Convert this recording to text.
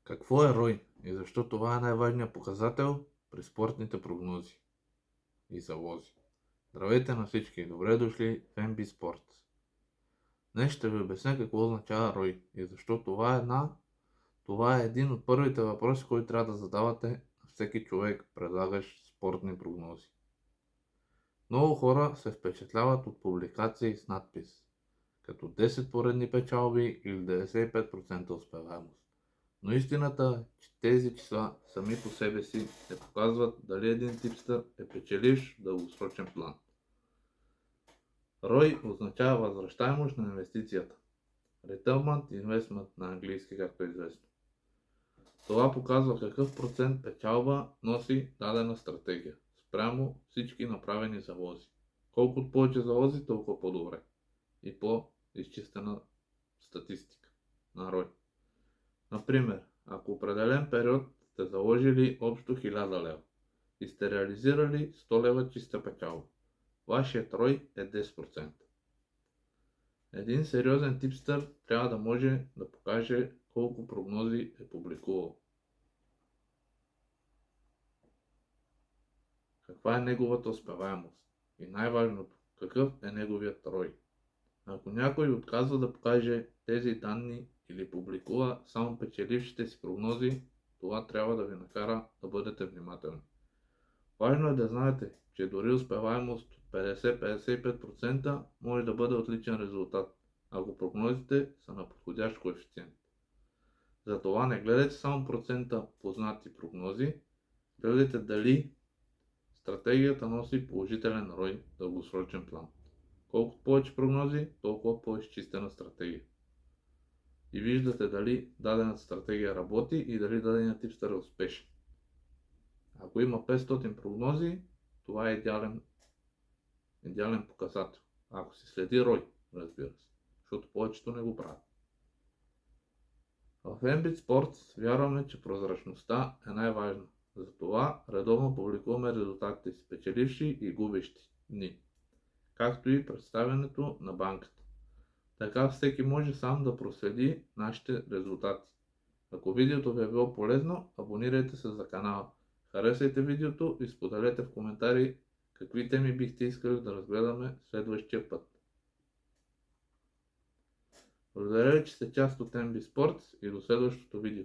Какво е ROI и защо това е най-важният показател при спортните прогнози и залози? Здравейте на всички и добре дошли в MB Sports. Днес ще ви обясня какво означава ROI и защо това е един от първите въпроси, които трябва да задавате на всеки човек, предлагащ спортни прогнози. Много хора се впечатляват от публикации с надпис, като 10 поредни печалби или 95% успеваемост. Но истината е, че тези числа сами по себе си не показват дали един типстър е печеливш в дългосрочен план. ROI означава възвръщаемост на инвестицията. Return Investment на английски, както е известно. Това показва какъв процент печалба носи дадена стратегия спрямо всички направени залози. Колкото повече залози, толкова по-добре и по-изчистена статистика на ROI. Например, ако определен период сте заложили общо 1000 лева и сте реализирали 100 лева чиста печалба, вашият ROI е 10%. Един сериозен типстър трябва да може да покаже колко прогнози е публикувал. Каква е неговата успеваемост? И най-важното, какъв е неговият ROI? Ако някой отказва да покаже тези данни или публикува само печелившите си прогнози, това трябва да ви накара да бъдете внимателни. Важно е да знаете, че дори успеваемост от 50-55% може да бъде отличен резултат, ако прогнозите са на подходящ коефициент. Затова не гледайте само процента познати прогнози, гледайте дали стратегията носи положителен ROI в дългосрочен план. Колкото повече прогнози, толкова по-изчистена стратегия. И виждате дали дадената стратегия работи и дали даденият типстър е успешен. Ако има 500 прогнози, това е идеален показател. Ако се следи ROI, разбира се, защото повечето не го правят. В MB Sports вярваме, че прозрачността е най-важна. Затова редовно публикуваме резултатите си, печеливши и губещи дни, както и представянето на банката. Така всеки може сам да проследи нашите резултати. Ако видеото ви е било полезно, абонирайте се за канала. Харесайте видеото и споделете в коментари какви теми бихте искали да разгледаме следващия път. Благодаря ви, че сте част от MB Sports и до следващото видео.